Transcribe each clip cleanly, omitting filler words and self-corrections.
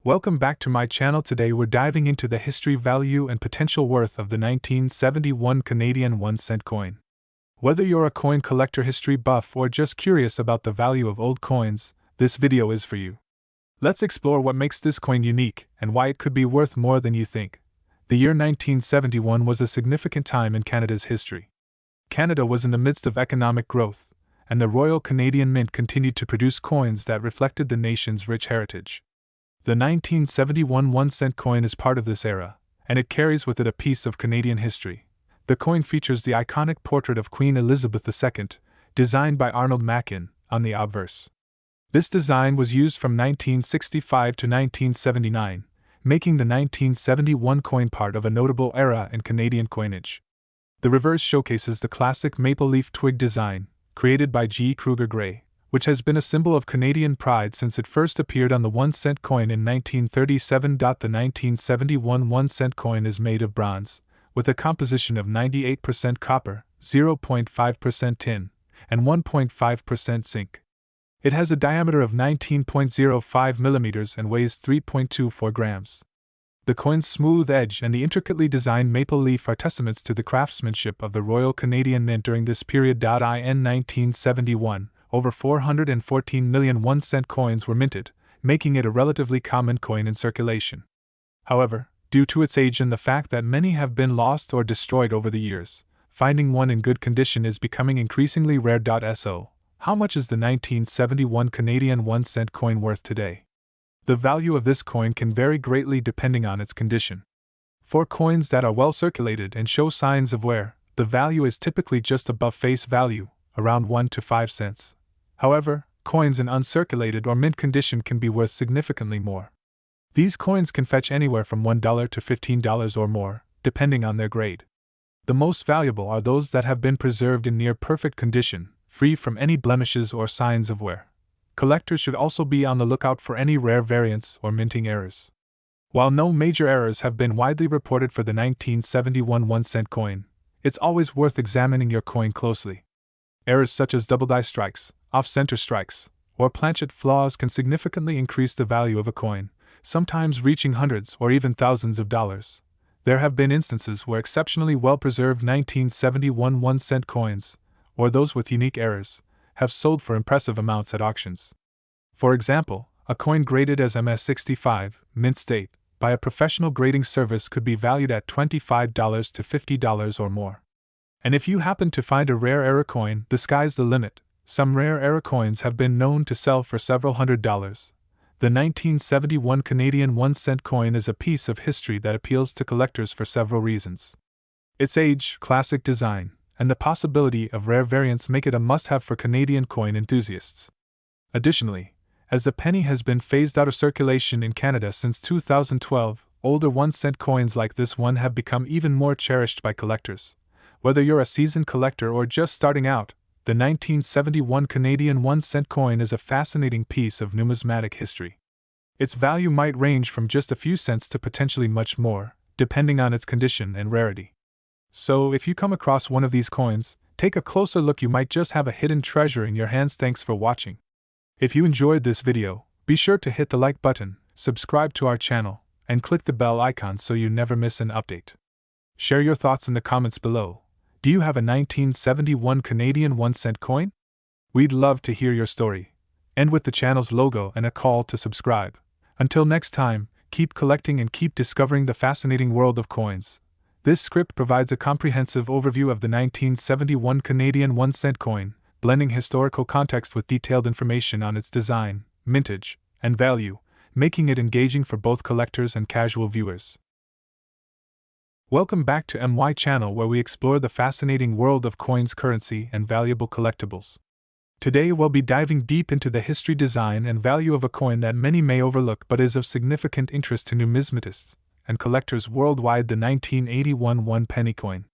Welcome back to my channel. Today we're diving into the history, value, and potential worth of the 1971 Canadian 1-cent coin. Whether you're a coin collector, history buff, or just curious about the value of old coins, this video is for you. Let's explore what makes this coin unique and why it could be worth more than you think. The year 1971 was a significant time in Canada's history. Canada was in the midst of economic growth, and the Royal Canadian Mint continued to produce coins that reflected the nation's rich heritage. The 1971 1-cent coin is part of this era, and it carries with it a piece of Canadian history. The coin features the iconic portrait of Queen Elizabeth II, designed by Arnold Machin, on the obverse. This design was used from 1965 to 1979, making the 1971 coin part of a notable era in Canadian coinage. The reverse showcases the classic maple leaf twig design, created by G. Kruger Gray, which has been a symbol of Canadian pride since it first appeared on the 1-cent coin in 1937. The 1971 1-cent coin is made of bronze, with a composition of 98% copper, 0.5% tin, and 1.5% zinc. It has a diameter of 19.05 mm and weighs 3.24 grams. The coin's smooth edge and the intricately designed maple leaf are testaments to the craftsmanship of the Royal Canadian Mint during this period. In 1971, over 414 million 1-cent coins were minted, making it a relatively common coin in circulation. However, due to its age and the fact that many have been lost or destroyed over the years, finding one in good condition is becoming increasingly rare. So, how much is the 1971 Canadian 1-cent coin worth today? The value of this coin can vary greatly depending on its condition. For coins that are well circulated and show signs of wear, the value is typically just above face value, around 1 to 5 cents. However, coins in uncirculated or mint condition can be worth significantly more. These coins can fetch anywhere from $1 to $15 or more, depending on their grade. The most valuable are those that have been preserved in near perfect condition, free from any blemishes or signs of wear. Collectors should also be on the lookout for any rare variants or minting errors. While no major errors have been widely reported for the 1971 1-cent coin, it's always worth examining your coin closely. Errors such as double die strikes, off-center strikes, or planchet flaws can significantly increase the value of a coin, sometimes reaching hundreds or even thousands of dollars. There have been instances where exceptionally well-preserved 1971 1-cent coins, or those with unique errors, have sold for impressive amounts at auctions. For example, a coin graded as MS65, mint state, by a professional grading service could be valued at $25 to $50 or more. And if you happen to find a rare error coin, the sky's the limit. Some rare error coins have been known to sell for several $100s. The 1971 Canadian 1-cent coin is a piece of history that appeals to collectors for several reasons. Its age, classic design, and the possibility of rare variants make it a must-have for Canadian coin enthusiasts. Additionally, as the penny has been phased out of circulation in Canada since 2012, older 1-cent coins like this one have become even more cherished by collectors. Whether you're a seasoned collector or just starting out, the 1971 Canadian 1-cent coin is a fascinating piece of numismatic history. Its value might range from just a few cents to potentially much more, depending on its condition and rarity. So, if you come across one of these coins, take a closer look. You might just have a hidden treasure in your hands. Thanks for watching. If you enjoyed this video, be sure to hit the like button, subscribe to our channel, and click the bell icon so you never miss an update. Share your thoughts in the comments below. Do you have a 1971 Canadian 1-cent coin? We'd love to hear your story. And with the channel's logo and a call to subscribe. Until next time, keep collecting and keep discovering the fascinating world of coins. This script provides a comprehensive overview of the 1971 Canadian 1-cent coin, blending historical context with detailed information on its design, mintage, and value, making it engaging for both collectors and casual viewers. Welcome back to MY channel, where we explore the fascinating world of coins, currency, and valuable collectibles. Today we'll be diving deep into the history, design, and value of a coin that many may overlook but is of significant interest to numismatists and collectors worldwide, the 1981 1-penny coin.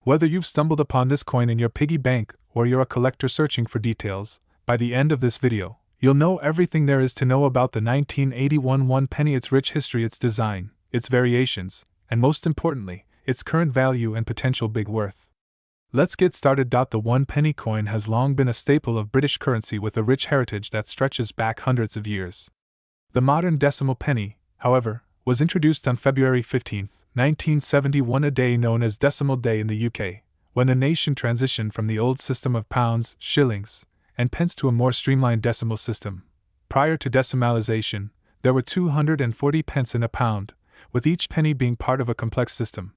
Whether you've stumbled upon this coin in your piggy bank or you're a collector searching for details, by the end of this video, you'll know everything there is to know about the 1981 1-penny, its rich history, its design, its variations, and most importantly, its current value and potential big worth. Let's get started. The 1-penny coin has long been a staple of British currency with a rich heritage that stretches back hundreds of years. The modern decimal penny, however, was introduced on February 15, 1971, a day known as Decimal Day in the UK, when the nation transitioned from the old system of pounds, shillings, and pence to a more streamlined decimal system. Prior to decimalisation, there were 240 pence in a pound, with each penny being part of a complex system.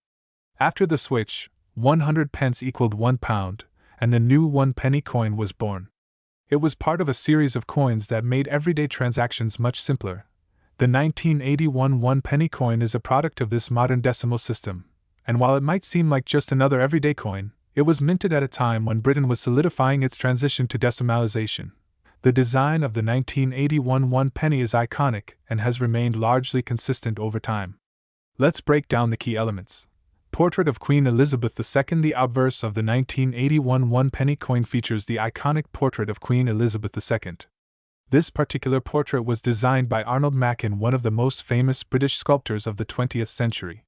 After the switch, 100 pence equaled 1 pound, and the new 1 penny coin was born. It was part of a series of coins that made everyday transactions much simpler. The 1981 1 penny coin is a product of this modern decimal system, and while it might seem like just another everyday coin, it was minted at a time when Britain was solidifying its transition to decimalisation. The design of the 1981 1 penny is iconic and has remained largely consistent over time. Let's break down the key elements. Portrait of Queen Elizabeth II. The obverse of the 1981 1 penny coin features the iconic portrait of Queen Elizabeth II. This particular portrait was designed by Arnold Machin, one of the most famous British sculptors of the 20th century.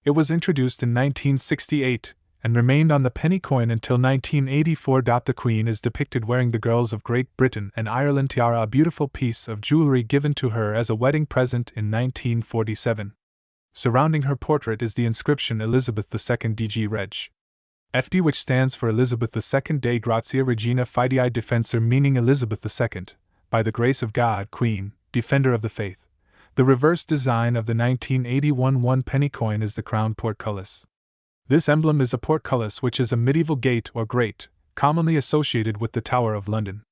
It was introduced in 1968 and remained on the penny coin until 1984. The Queen is depicted wearing the girls of Great Britain and Ireland tiara, a beautiful piece of jewellery given to her as a wedding present in 1947. Surrounding her portrait is the inscription Elizabeth II DG Reg. FD, which stands for Elizabeth II Dei Grazia Regina Fidei Defensor, meaning Elizabeth II, by the grace of God, Queen, Defender of the Faith. The reverse design of the 1981 1 penny coin is the crown portcullis. This emblem is a portcullis, which is a medieval gate or grate, commonly associated with the Tower of London.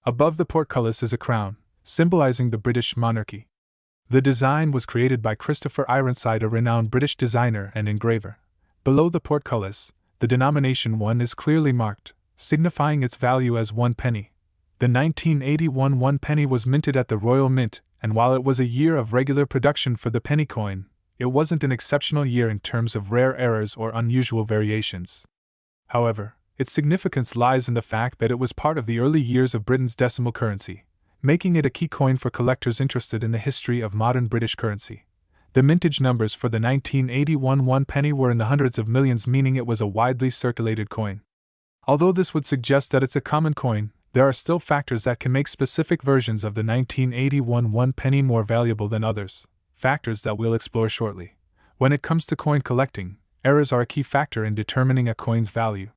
Above the portcullis is a crown, symbolizing the British monarchy. The design was created by Christopher Ironside, a renowned British designer and engraver. Below the portcullis, the denomination 1 is clearly marked, signifying its value as 1 penny. The 1981 1 penny was minted at the Royal Mint, and while it was a year of regular production for the penny coin, it wasn't an exceptional year in terms of rare errors or unusual variations. However, its significance lies in the fact that it was part of the early years of Britain's decimal currency, making it a key coin for collectors interested in the history of modern British currency. The mintage numbers for the 1981 1 penny were in the hundreds of millions, meaning it was a widely circulated coin. Although this would suggest that it's a common coin, there are still factors that can make specific versions of the 1981 1 penny more valuable than others, factors that we'll explore shortly. When it comes to coin collecting, errors are a key factor in determining a coin's value.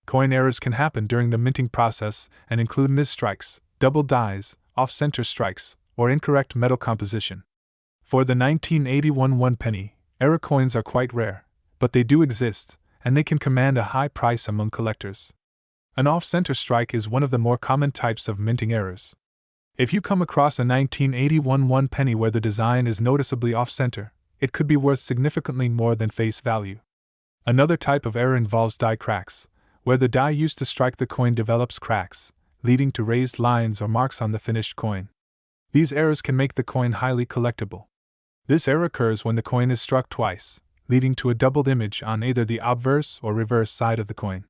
Coin errors can happen during the minting process and include misstrikes, double dies, off-center strikes, or incorrect metal composition. For the 1981 1 penny, error coins are quite rare, but they do exist, and they can command a high price among collectors. An off-center strike is one of the more common types of minting errors. If you come across a 1981 1 penny where the design is noticeably off-center, it could be worth significantly more than face value. Another type of error involves die cracks, where the die used to strike the coin develops cracks, leading to raised lines or marks on the finished coin. These errors can make the coin highly collectible. This error occurs when the coin is struck twice, leading to a doubled image on either the obverse or reverse side of the coin.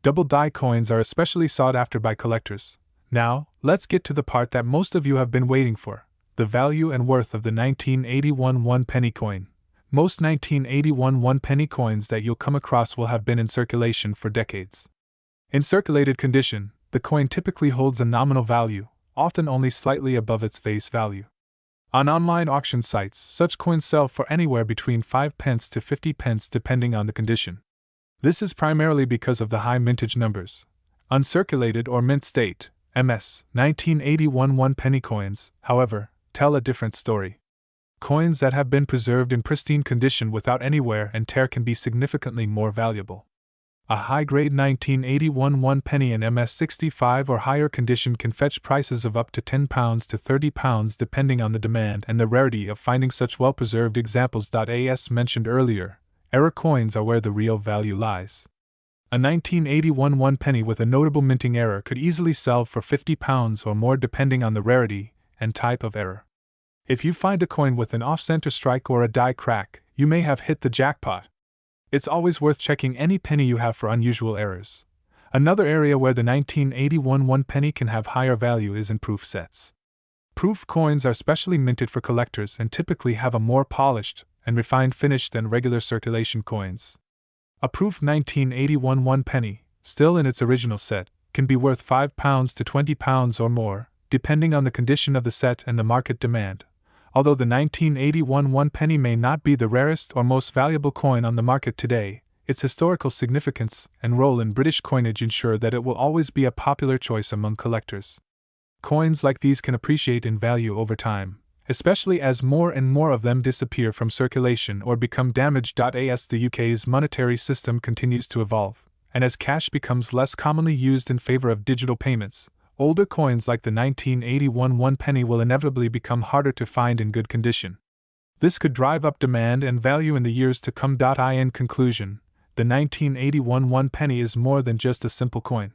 Double die coins are especially sought after by collectors. Now, let's get to the part that most of you have been waiting for, the value and worth of the 1981 1 penny coin. Most 1981 1 penny coins that you'll come across will have been in circulation for decades. In circulated condition, the coin typically holds a nominal value, often only slightly above its face value. On online auction sites, such coins sell for anywhere between 5 pence to 50 pence depending on the condition. This is primarily because of the high mintage numbers. Uncirculated or mint state, MS, 1981 1 penny coins, however, tell a different story. Coins that have been preserved in pristine condition without any wear and tear can be significantly more valuable. A high-grade 1981 1 penny in MS65 or higher condition can fetch prices of up to £10 to £30 depending on the demand and the rarity of finding such well-preserved examples. As mentioned earlier, error coins are where the real value lies. A 1981 1 penny with a notable minting error could easily sell for £50 or more depending on the rarity and type of error. If you find a coin with an off-center strike or a die crack, you may have hit the jackpot. It's always worth checking any penny you have for unusual errors. Another area where the 1981 1 penny can have higher value is in proof sets. Proof coins are specially minted for collectors and typically have a more polished and refined finish than regular circulation coins. A proof 1981 1 penny, still in its original set, can be worth £5 to £20 or more, depending on the condition of the set and the market demand, Although the 1981 one penny may not be the rarest or most valuable coin on the market today, its historical significance and role in British coinage ensure that it will always be a popular choice among collectors. Coins like these can appreciate in value over time, especially as more and more of them disappear from circulation or become damaged. As the UK's monetary system continues to evolve, and as cash becomes less commonly used in favour of digital payments, older coins like the 1981 one penny will inevitably become harder to find in good condition. This could drive up demand and value in the years to come. In conclusion, the 1981 one penny is more than just a simple coin.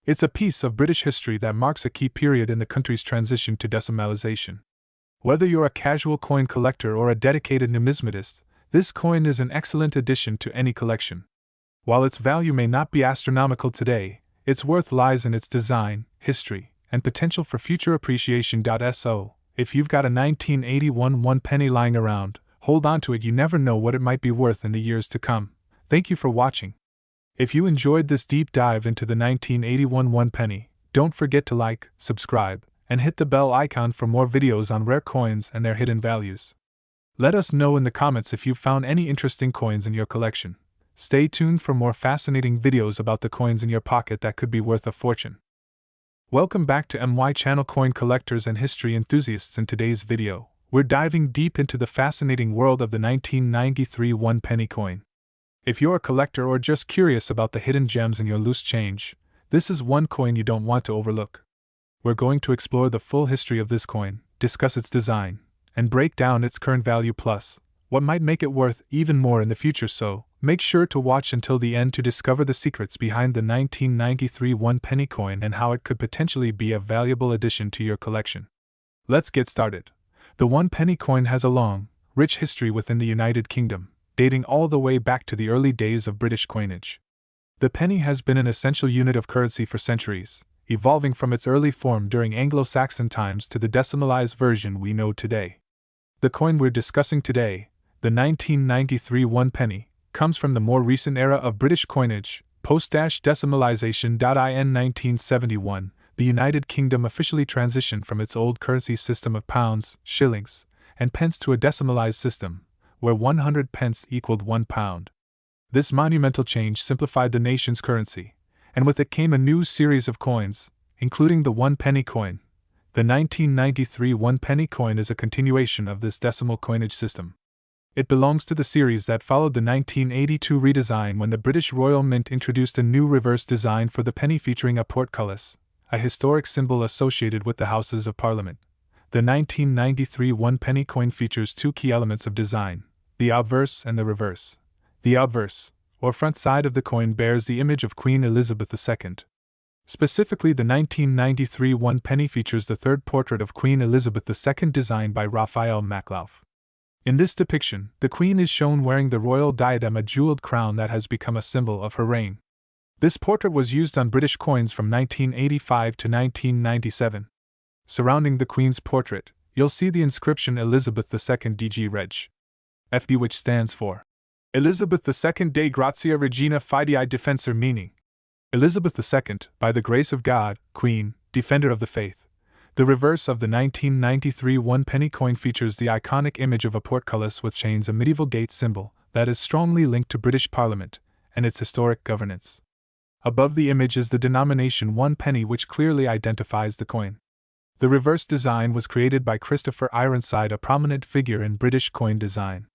It's a piece of British history that marks a key period in the country's transition to decimalization. Whether you're a casual coin collector or a dedicated numismatist, this coin is an excellent addition to any collection. While its value may not be astronomical today, its worth lies in its design, history, and potential for future appreciation. So, if you've got a 1981 one penny lying around, hold on to it. You never know what it might be worth in the years to come. Thank you for watching. If you enjoyed this deep dive into the 1981 one penny, don't forget to like, subscribe, and hit the bell icon for more videos on rare coins and their hidden values. Let us know in the comments if you've found any interesting coins in your collection. Stay tuned for more fascinating videos about the coins in your pocket that could be worth a fortune. Welcome back to MY Channel Coin Collectors and History Enthusiasts. In today's video, we're diving deep into the fascinating world of the 1993 one penny coin. If you're a collector or just curious about the hidden gems in your loose change, this is one coin you don't want to overlook. We're going to explore the full history of this coin, discuss its design, and break down its current value plus what might make it worth even more in the future. So, make sure to watch until the end to discover the secrets behind the 1993 one penny coin and how it could potentially be a valuable addition to your collection. Let's get started. The one penny coin has a long, rich history within the United Kingdom, dating all the way back to the early days of British coinage. The penny has been an essential unit of currency for centuries, evolving from its early form during Anglo-Saxon times to the decimalized version we know today. The coin we're discussing today, the 1993 one penny, comes from the more recent era of British coinage, post-decimalization. In 1971, the United Kingdom officially transitioned from its old currency system of pounds, shillings, and pence to a decimalized system, where 100 pence equaled 1 pound. This monumental change simplified the nation's currency, and with it came a new series of coins, including the one penny coin. The 1993 one penny coin is a continuation of this decimal coinage system. It belongs to the series that followed the 1982 redesign when the British Royal Mint introduced a new reverse design for the penny featuring a portcullis, a historic symbol associated with the Houses of Parliament. The 1993 one penny coin features two key elements of design: the obverse and the reverse. The obverse, or front side of the coin, bears the image of Queen Elizabeth II. Specifically, the 1993 one penny features the third portrait of Queen Elizabeth II designed by Raphael Maklauf. In this depiction, the Queen is shown wearing the royal diadem, a jeweled crown that has become a symbol of her reign. This portrait was used on British coins from 1985 to 1997. Surrounding the Queen's portrait, you'll see the inscription Elizabeth II DG Reg. FD, which stands for Elizabeth II de Grazia Regina Fidei Defensor, meaning Elizabeth II, by the grace of God, Queen, Defender of the Faith. The reverse of the 1993 one penny coin features the iconic image of a portcullis with chains, a medieval gate symbol that is strongly linked to British Parliament and its historic governance. Above the image is the denomination one penny, which clearly identifies the coin. The reverse design was created by Christopher Ironside, a prominent figure in British coin design.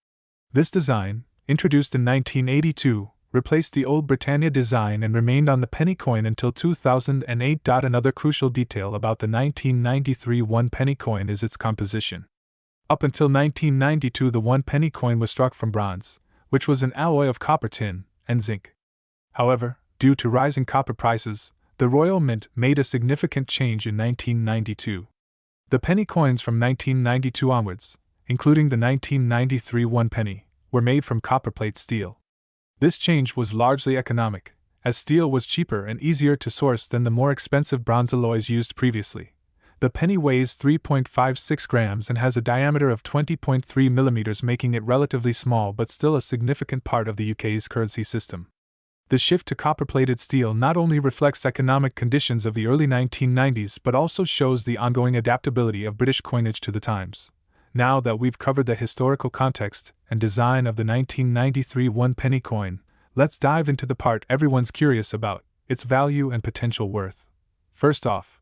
This design, introduced in 1982, replaced the old Britannia design and remained on the penny coin until 2008. Another crucial detail about the 1993 one penny coin is its composition. Up until 1992, the one penny coin was struck from bronze, which was an alloy of copper, tin, and zinc. However, due to rising copper prices, the Royal Mint made a significant change in 1992. The penny coins from 1992 onwards, including the 1993 one penny, were made from copperplate steel. This change was largely economic, as steel was cheaper and easier to source than the more expensive bronze alloys used previously. The penny weighs 3.56 grams and has a diameter of 20.3 millimeters, making it relatively small but still a significant part of the UK's currency system. The shift to copper-plated steel not only reflects economic conditions of the early 1990s but also shows the ongoing adaptability of British coinage to the times. Now that we've covered the historical context and design of the 1993 one-penny coin, let's dive into the part everyone's curious about, its value and potential worth. First off,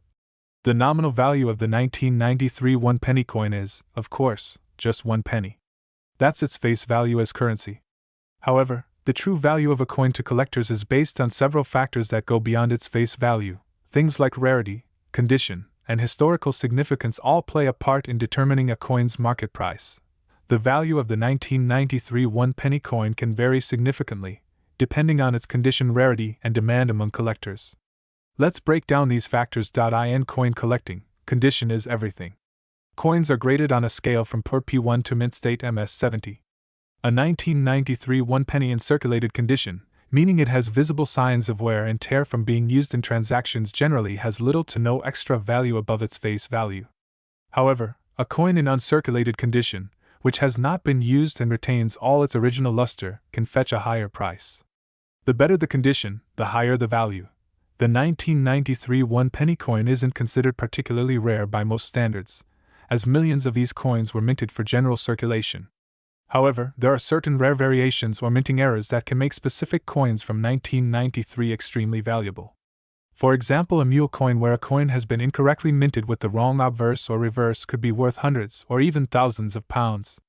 the nominal value of the 1993 one-penny coin is, of course, just 1 penny. That's its face value as currency. However, the true value of a coin to collectors is based on several factors that go beyond its face value. Things like rarity, condition, and historical significance all play a part in determining a coin's market price. The value of the 1993 one-penny coin can vary significantly, depending on its condition, rarity, and demand among collectors. Let's break down these factors. In coin collecting, condition is everything. Coins are graded on a scale from poor P1 to mint state MS70. A 1993 one-penny in circulated condition, meaning it has visible signs of wear and tear from being used in transactions, generally has little to no extra value above its face value. However, a coin in uncirculated condition, which has not been used and retains all its original luster, can fetch a higher price. The better the condition, the higher the value. The 1993 one-penny coin isn't considered particularly rare by most standards, as millions of these coins were minted for general circulation. However, there are certain rare variations or minting errors that can make specific coins from 1993 extremely valuable. For example, a mule coin where a coin has been incorrectly minted with the wrong obverse or reverse could be worth hundreds or even thousands of pounds.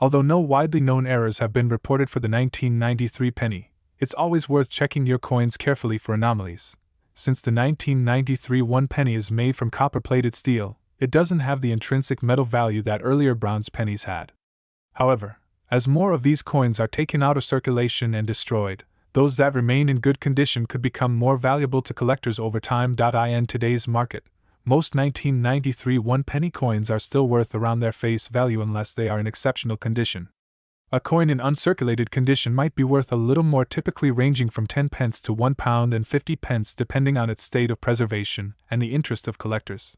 Although no widely known errors have been reported for the 1993 penny, it's always worth checking your coins carefully for anomalies. Since the 1993 one penny is made from copper-plated steel, it doesn't have the intrinsic metal value that earlier bronze pennies had. However, as more of these coins are taken out of circulation and destroyed, those that remain in good condition could become more valuable to collectors over time. In today's market, most 1993 one-penny coins are still worth around their face value unless they are in exceptional condition. A coin in uncirculated condition might be worth a little more, typically ranging from 10 pence to £1 and 50 pence depending on its state of preservation and the interest of collectors.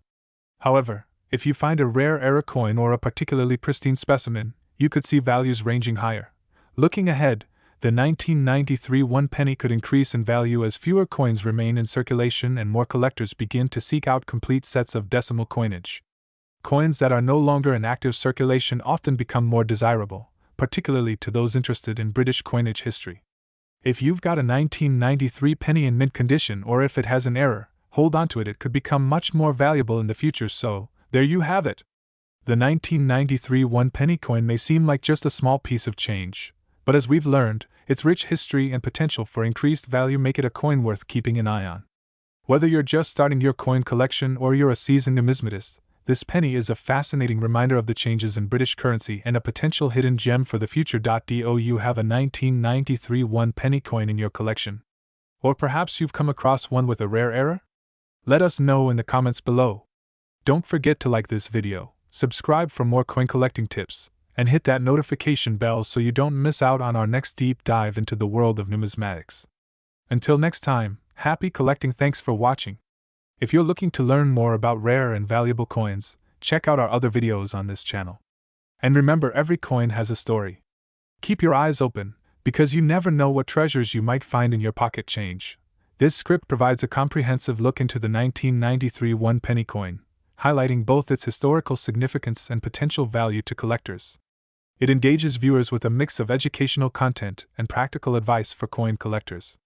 However, if you find a rare error coin or a particularly pristine specimen, you could see values ranging higher. Looking ahead, the 1993 one penny could increase in value as fewer coins remain in circulation and more collectors begin to seek out complete sets of decimal coinage. Coins that are no longer in active circulation often become more desirable, particularly to those interested in British coinage history. If you've got a 1993 penny in mint condition, or if it has an error, hold on to it. It could become much more valuable in the future. So, there you have it. The 1993 one-penny coin may seem like just a small piece of change, but as we've learned, its rich history and potential for increased value make it a coin worth keeping an eye on. Whether you're just starting your coin collection or you're a seasoned numismatist, this penny is a fascinating reminder of the changes in British currency and a potential hidden gem for the future. Do you have a 1993 one-penny coin in your collection? Or perhaps you've come across one with a rare error? Let us know in the comments below. Don't forget to like this video, subscribe for more coin collecting tips, and hit that notification bell so you don't miss out on our next deep dive into the world of numismatics. Until next time, happy collecting. Thanks for watching. If you're looking to learn more about rare and valuable coins, check out our other videos on this channel. And remember, every coin has a story. Keep your eyes open, because you never know what treasures you might find in your pocket change. This script provides a comprehensive look into the 1993 one-penny coin, highlighting both its historical significance and potential value to collectors. It engages viewers with a mix of educational content and practical advice for coin collectors.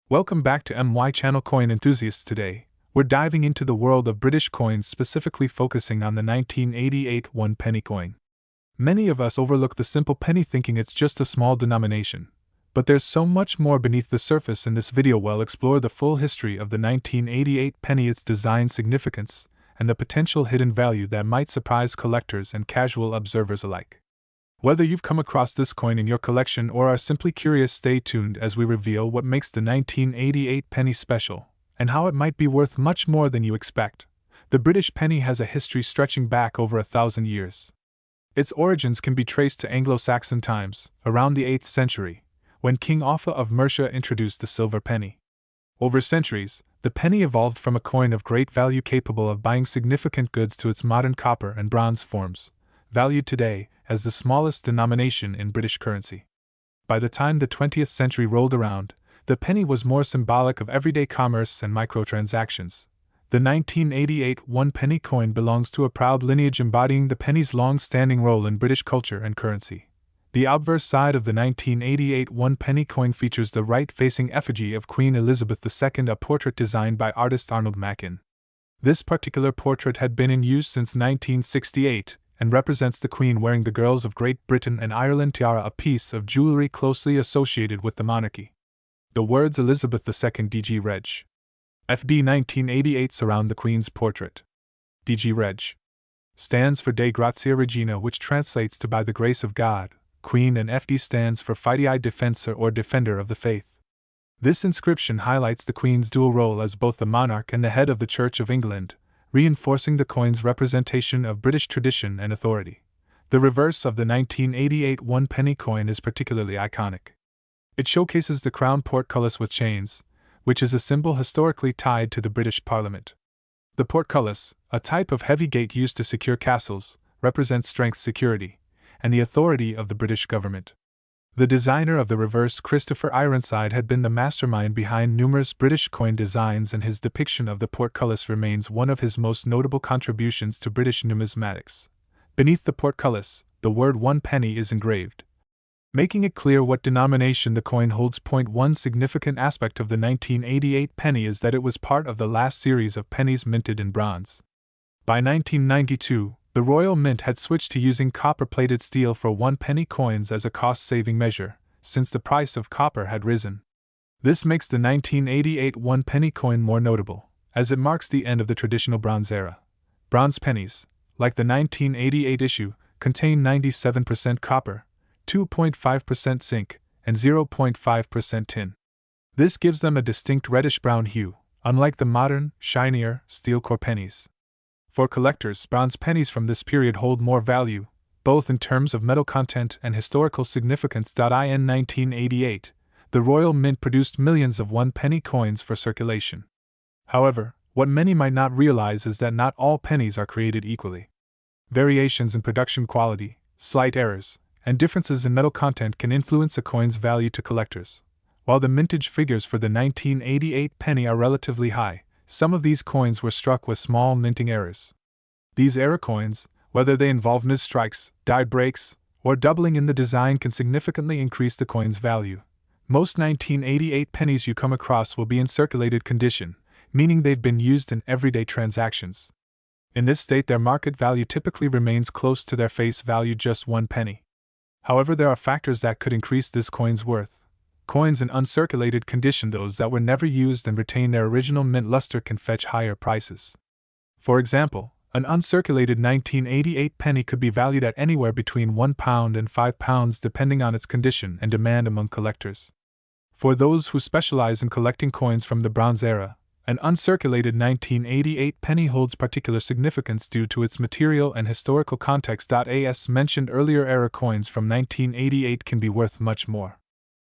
Welcome back to MY Channel Coin Enthusiasts. Today, we're diving into the world of British coins, specifically focusing on the 1988 one-penny coin. Many of us overlook the simple penny thinking it's just a small denomination, but there's so much more beneath the surface. In this video, we'll explore the full history of the 1988 penny, its design significance, and the potential hidden value that might surprise collectors and casual observers alike. Whether you've come across this coin in your collection or are simply curious, stay tuned as we reveal what makes the 1988 penny special, and how it might be worth much more than you expect. The British penny has a history stretching back over 1,000 years. Its origins can be traced to Anglo-Saxon times, around the 8th century, when King Offa of Mercia introduced the silver penny. Over centuries, the penny evolved from a coin of great value capable of buying significant goods to its modern copper and bronze forms, valued today as the smallest denomination in British currency. By the time the 20th century rolled around, the penny was more symbolic of everyday commerce and microtransactions. The The 1988 one-penny coin belongs to a proud lineage embodying the penny's long-standing role in British culture and currency. The obverse side of the 1988 one-penny coin features the right-facing effigy of Queen Elizabeth II, a portrait designed by artist Arnold Mackin. This particular portrait had been in use since 1968 and represents the Queen wearing the Girls of Great Britain and Ireland tiara, a piece of jewelry closely associated with the monarchy. The words Elizabeth II DG Reg. FD 1988 surround the Queen's portrait. DG Reg. Stands for Dei Gratia Regina, which translates to By the Grace of God, Queen, and FD stands for Fidei Defensor, or Defender of the Faith. This inscription highlights the Queen's dual role as both the monarch and the head of the Church of England, reinforcing the coin's representation of British tradition and authority. The reverse of the 1988 one-penny coin is particularly iconic. It showcases the crown portcullis with chains, which is a symbol historically tied to the British Parliament. The portcullis, a type of heavy gate used to secure castles, represents strength, security, and the authority of the British government. The designer of the reverse, Christopher Ironside, had been the mastermind behind numerous British coin designs, and his depiction of the portcullis remains one of his most notable contributions to British numismatics. Beneath the portcullis, the word one penny is engraved, making it clear what denomination the coin holds. One significant aspect of the 1988 penny is that it was part of the last series of pennies minted in bronze. By 1992, the Royal Mint had switched to using copper-plated steel for one-penny coins as a cost-saving measure, since the price of copper had risen. This makes the 1988 one-penny coin more notable, as it marks the end of the traditional bronze era. Bronze pennies, like the 1988 issue, contain 97% copper, 2.5% zinc, and 0.5% tin. This gives them a distinct reddish-brown hue, unlike the modern, shinier, steel core pennies. For collectors, bronze pennies from this period hold more value, both in terms of metal content and historical significance. In 1988, the Royal Mint produced millions of one-penny coins for circulation. However, what many might not realize is that not all pennies are created equally. Variations in production quality, slight errors, and differences in metal content can influence a coin's value to collectors. While the mintage figures for the 1988 penny are relatively high, some of these coins were struck with small minting errors. These error coins, whether they involve misstrikes, die breaks, or doubling in the design, can significantly increase the coin's value. Most 1988 pennies you come across will be in circulated condition, meaning they've been used in everyday transactions. In this state, their market value typically remains close to their face value, just one penny. However, there are factors that could increase this coin's worth. Coins in uncirculated condition, those that were never used and retain their original mint luster, can fetch higher prices. For example, an uncirculated 1988 penny could be valued at anywhere between £1 and £5 depending on its condition and demand among collectors. For those who specialize in collecting coins from the Bronze Era, an uncirculated 1988 penny holds particular significance due to its material and historical context. As mentioned earlier, era coins from 1988 can be worth much more.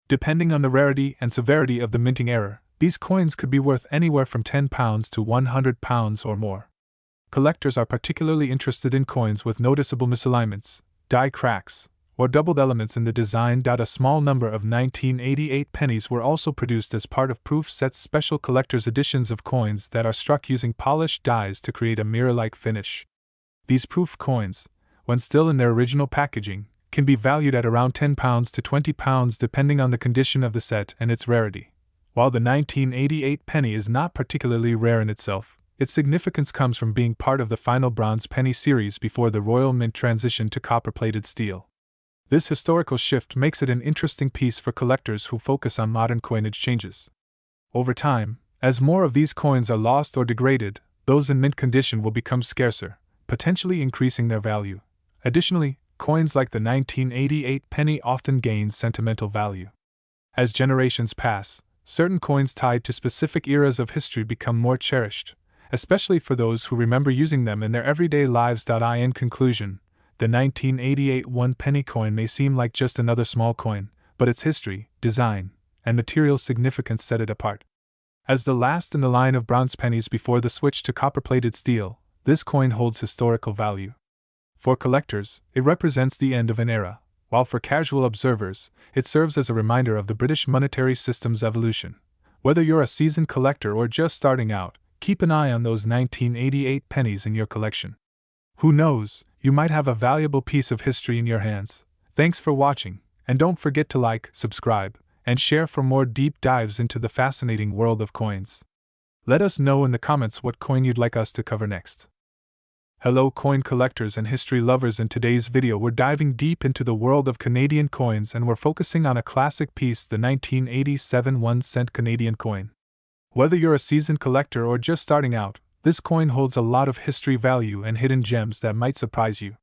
Depending on the rarity and severity of the minting error, these coins could be worth anywhere from £10 to £100 or more. Collectors are particularly interested in coins with noticeable misalignments, die cracks, or doubled elements in the design. A small number of 1988 pennies were also produced as part of proof sets, special collector's editions of coins that are struck using polished dies to create a mirror-like finish. These proof coins, when still in their original packaging, can be valued at around £10 to £20 depending on the condition of the set and its rarity. While the 1988 penny is not particularly rare in itself, its significance comes from being part of the final bronze penny series before the Royal Mint transitioned to copper-plated steel. This historical shift makes it an interesting piece for collectors who focus on modern coinage changes. Over time, as more of these coins are lost or degraded, those in mint condition will become scarcer, potentially increasing their value. Additionally, coins like the 1988 penny often gain sentimental value. As generations pass, certain coins tied to specific eras of history become more cherished, especially for those who remember using them in their everyday lives. In conclusion, the 1988 one-penny coin may seem like just another small coin, but its history, design, and material significance set it apart. As the last in the line of bronze pennies before the switch to copper-plated steel, this coin holds historical value. For collectors, it represents the end of an era, while for casual observers, it serves as a reminder of the British monetary system's evolution. Whether you're a seasoned collector or just starting out, keep an eye on those 1988 pennies in your collection. Who knows, you might have a valuable piece of history in your hands. Thanks for watching, and don't forget to like, subscribe, and share for more deep dives into the fascinating world of coins. Let us know in the comments what coin you'd like us to cover next. Hello coin collectors and history lovers. In today's video we're diving deep into the world of Canadian coins and we're focusing on a classic piece, the 1987 1-cent Canadian coin. Whether you're a seasoned collector or just starting out, this coin holds a lot of history value and hidden gems that might surprise you.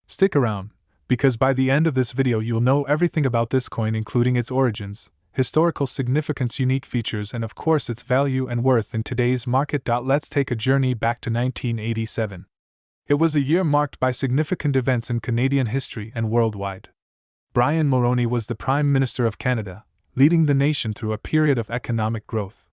Stick around, because by the end of this video you'll know everything about this coin, including its origins, historical significance, unique features, and of course its value and worth in today's market. Let's take a journey back to 1987. It was a year marked by significant events in Canadian history and worldwide. Brian Mulroney was the Prime Minister of Canada, leading the nation through a period of economic growth.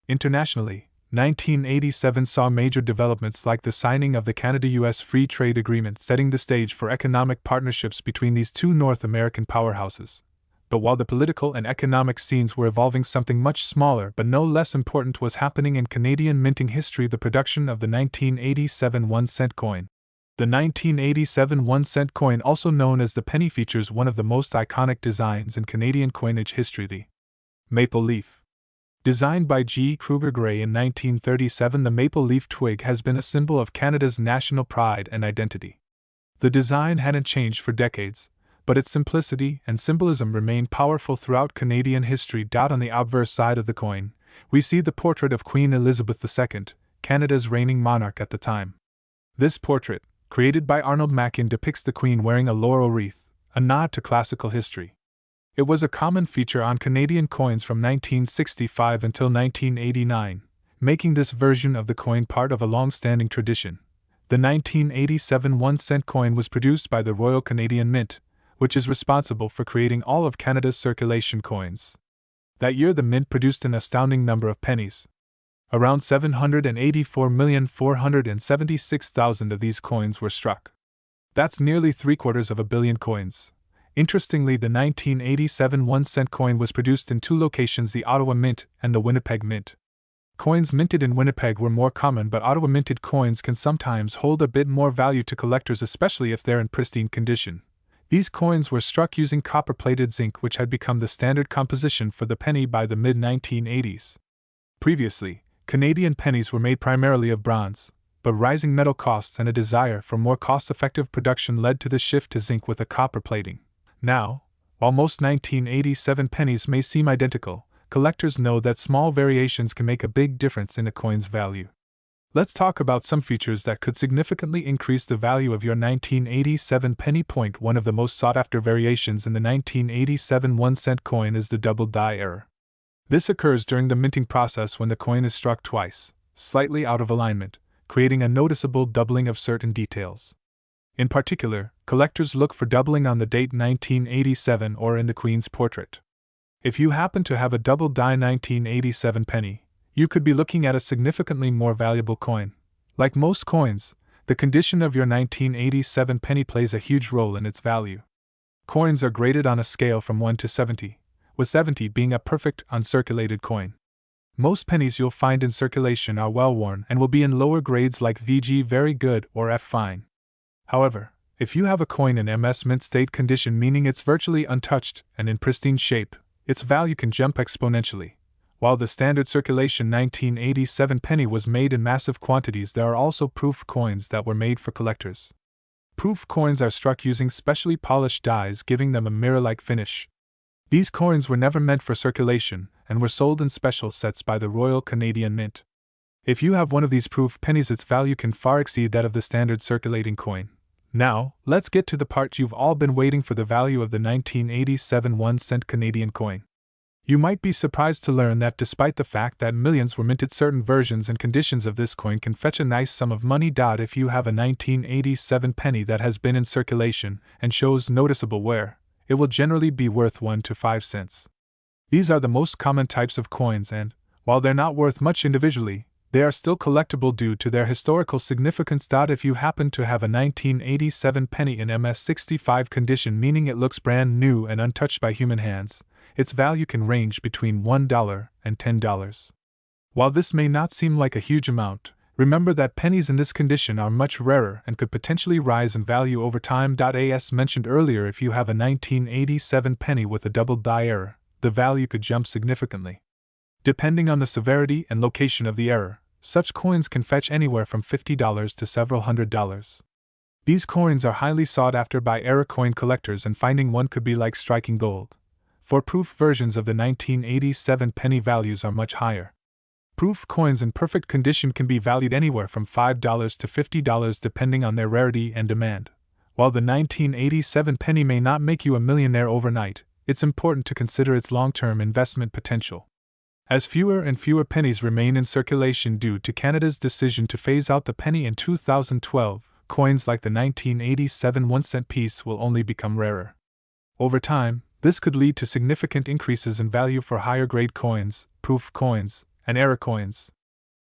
Internationally, 1987 saw major developments like the signing of the Canada-US Free Trade Agreement, setting the stage for economic partnerships between these two North American powerhouses. But while the political and economic scenes were evolving, something much smaller but no less important was happening in Canadian minting history: the production of the 1987 1-cent coin. The 1987 1-cent coin, also known as the penny, features one of the most iconic designs in Canadian coinage history, the maple leaf. Designed by G. Kruger Gray in 1937, the maple leaf twig has been a symbol of Canada's national pride and identity. The design hadn't changed for decades, but its simplicity and symbolism remained powerful throughout Canadian history. On the obverse side of the coin, we see the portrait of Queen Elizabeth II, Canada's reigning monarch at the time. This portrait, created by Arnold Mackin, depicts the Queen wearing a laurel wreath, a nod to classical history. It was a common feature on Canadian coins from 1965 until 1989, making this version of the coin part of a long-standing tradition. The 1987 1-cent coin was produced by the Royal Canadian Mint, which is responsible for creating all of Canada's circulation coins. That year the Mint produced an astounding number of pennies. Around 784,476,000 of these coins were struck. That's nearly 3/4 of a billion coins. Interestingly, the 1987 1-cent coin was produced in two locations: the Ottawa Mint and the Winnipeg Mint. Coins minted in Winnipeg were more common, but Ottawa minted coins can sometimes hold a bit more value to collectors, especially if they're in pristine condition. These coins were struck using copper-plated zinc, which had become the standard composition for the penny by the mid-1980s. Previously, Canadian pennies were made primarily of bronze, but rising metal costs and a desire for more cost-effective production led to the shift to zinc with a copper plating. Now, while most 1987 pennies may seem identical, collectors know that small variations can make a big difference in a coin's value. Let's talk about some features that could significantly increase the value of your 1987 penny. One of the most sought-after variations in the 1987 1-cent coin is the double die error. This occurs during the minting process when the coin is struck twice, slightly out of alignment, creating a noticeable doubling of certain details. In particular, collectors look for doubling on the date 1987 or in the Queen's portrait. If you happen to have a double die 1987 penny, you could be looking at a significantly more valuable coin. Like most coins, the condition of your 1987 penny plays a huge role in its value. Coins are graded on a scale from 1 to 70, with 70 being a perfect, uncirculated coin. Most pennies you'll find in circulation are well-worn and will be in lower grades like VG very good or F fine. However, if you have a coin in MS mint state condition, meaning it's virtually untouched and in pristine shape, its value can jump exponentially. While the standard circulation 1987 penny was made in massive quantities, there are also proof coins that were made for collectors. Proof coins are struck using specially polished dies, giving them a mirror-like finish. These coins were never meant for circulation and were sold in special sets by the Royal Canadian Mint. If you have one of these proof pennies, its value can far exceed that of the standard circulating coin. Now, let's get to the part you've all been waiting for: the value of the 1987 1-cent Canadian coin. You might be surprised to learn that despite the fact that millions were minted, certain versions and conditions of this coin can fetch a nice sum of money. If you have a 1987 penny that has been in circulation and shows noticeable wear, it will generally be worth 1 to 5 cents. These are the most common types of coins, and, while they're not worth much individually, they are still collectible due to their historical significance. If you happen to have a 1987 penny in MS65 condition, meaning it looks brand new and untouched by human hands, its value can range between $1 and $10. While this may not seem like a huge amount, remember that pennies in this condition are much rarer and could potentially rise in value over time. As mentioned earlier, if you have a 1987 penny with a double die error, the value could jump significantly. Depending on the severity and location of the error, such coins can fetch anywhere from $50 to several $100s. These coins are highly sought after by error coin collectors, and finding one could be like striking gold. For proof versions of the 1987 penny values are much higher. Proof coins in perfect condition can be valued anywhere from $5 to $50 depending on their rarity and demand. While the 1987 penny may not make you a millionaire overnight, it's important to consider its long-term investment potential. As fewer and fewer pennies remain in circulation due to Canada's decision to phase out the penny in 2012, coins like the 1987 1-cent piece will only become rarer. Over time, this could lead to significant increases in value for higher-grade coins, proof coins, and error coins.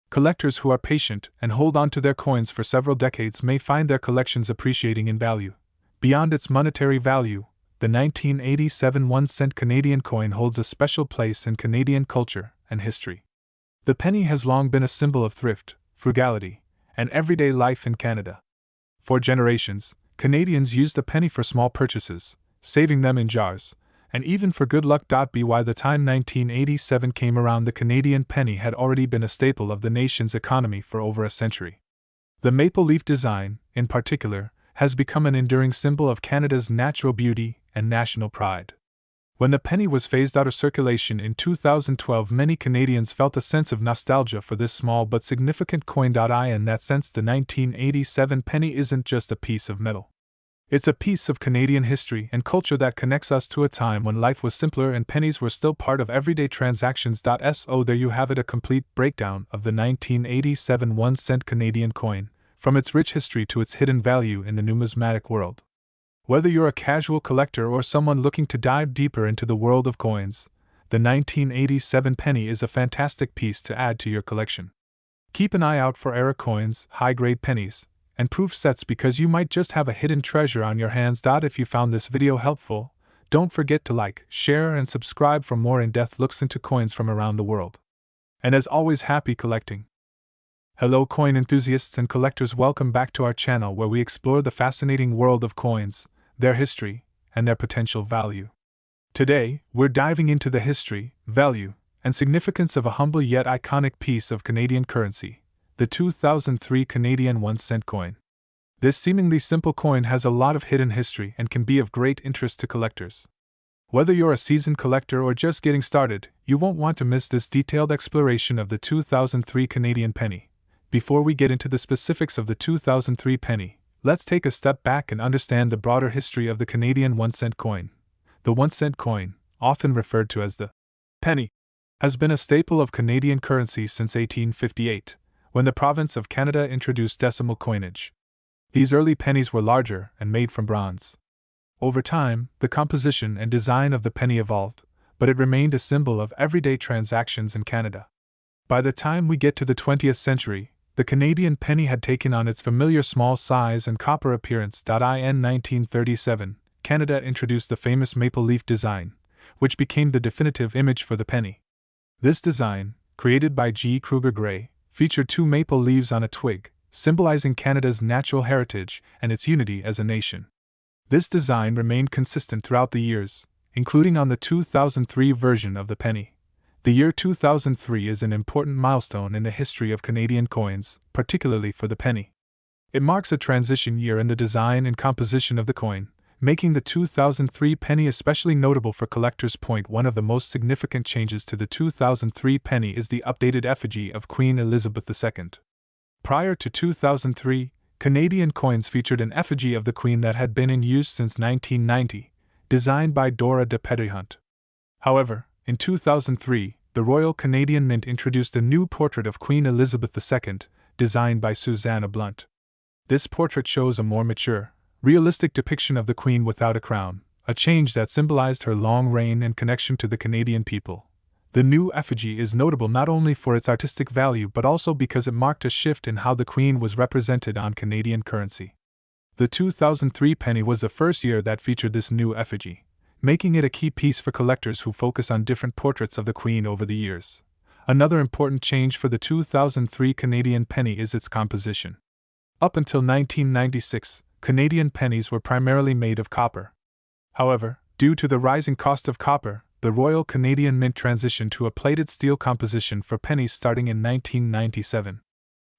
Collectors who are patient and hold on to their coins for several decades may find their collections appreciating in value. Beyond its monetary value, the 1987 1-cent Canadian coin holds a special place in Canadian culture and history. The penny has long been a symbol of thrift, frugality, and everyday life in Canada. For generations, Canadians used the penny for small purchases, saving them in jars, and even for good luck. By the time 1987 came around, the Canadian penny had already been a staple of the nation's economy for over a century. The maple leaf design, in particular, has become an enduring symbol of Canada's natural beauty and national pride. When the penny was phased out of circulation in 2012, many Canadians felt a sense of nostalgia for this small but significant coin. In that sense, the 1987 penny isn't just a piece of metal. It's a piece of Canadian history and culture that connects us to a time when life was simpler and pennies were still part of everyday transactions. So there you have it, a complete breakdown of the 1987 1-cent Canadian coin, from its rich history to its hidden value in the numismatic world. Whether you're a casual collector or someone looking to dive deeper into the world of coins, the 1987 penny is a fantastic piece to add to your collection. Keep an eye out for error coins, high-grade pennies, and proof sets, because you might just have a hidden treasure on your hands. If you found this video helpful, don't forget to like, share, and subscribe for more in-depth looks into coins from around the world. And as always, happy collecting! Hello coin enthusiasts and collectors, welcome back to our channel where we explore the fascinating world of coins, their history, and their potential value. Today, we're diving into the history, value, and significance of a humble yet iconic piece of Canadian currency, the 2003 Canadian 1-cent coin. This seemingly simple coin has a lot of hidden history and can be of great interest to collectors. Whether you're a seasoned collector or just getting started, you won't want to miss this detailed exploration of the 2003 Canadian penny. Before we get into the specifics of the 2003 penny, let's take a step back and understand the broader history of the Canadian 1-cent coin. The 1-cent coin, often referred to as the penny, has been a staple of Canadian currency since 1858, when the province of Canada introduced decimal coinage. These early pennies were larger and made from bronze. Over time, the composition and design of the penny evolved, but it remained a symbol of everyday transactions in Canada. By the time we get to the 20th century, the Canadian penny had taken on its familiar small size and copper appearance. In 1937, Canada introduced the famous maple leaf design, which became the definitive image for the penny. This design, created by G. Kruger Gray, featured two maple leaves on a twig, symbolizing Canada's natural heritage and its unity as a nation. This design remained consistent throughout the years, including on the 2003 version of the penny. The year 2003 is an important milestone in the history of Canadian coins, particularly for the penny. It marks a transition year in the design and composition of the coin, making the 2003 penny especially notable for collectors. One of the most significant changes to the 2003 penny is the updated effigy of Queen Elizabeth II. Prior to 2003, Canadian coins featured an effigy of the Queen that had been in use since 1990, designed by Dora de Petithunt. However, in 2003, the Royal Canadian Mint introduced a new portrait of Queen Elizabeth II, designed by Susanna Blunt. This portrait shows a more mature, realistic depiction of the Queen without a crown, a change that symbolized her long reign and connection to the Canadian people. The new effigy is notable not only for its artistic value but also because it marked a shift in how the Queen was represented on Canadian currency. The 2003 penny was the first year that featured this new effigy, making it a key piece for collectors who focus on different portraits of the Queen over the years. Another important change for the 2003 Canadian penny is its composition. Up until 1996, Canadian pennies were primarily made of copper. However, due to the rising cost of copper, the Royal Canadian Mint transitioned to a plated steel composition for pennies starting in 1997.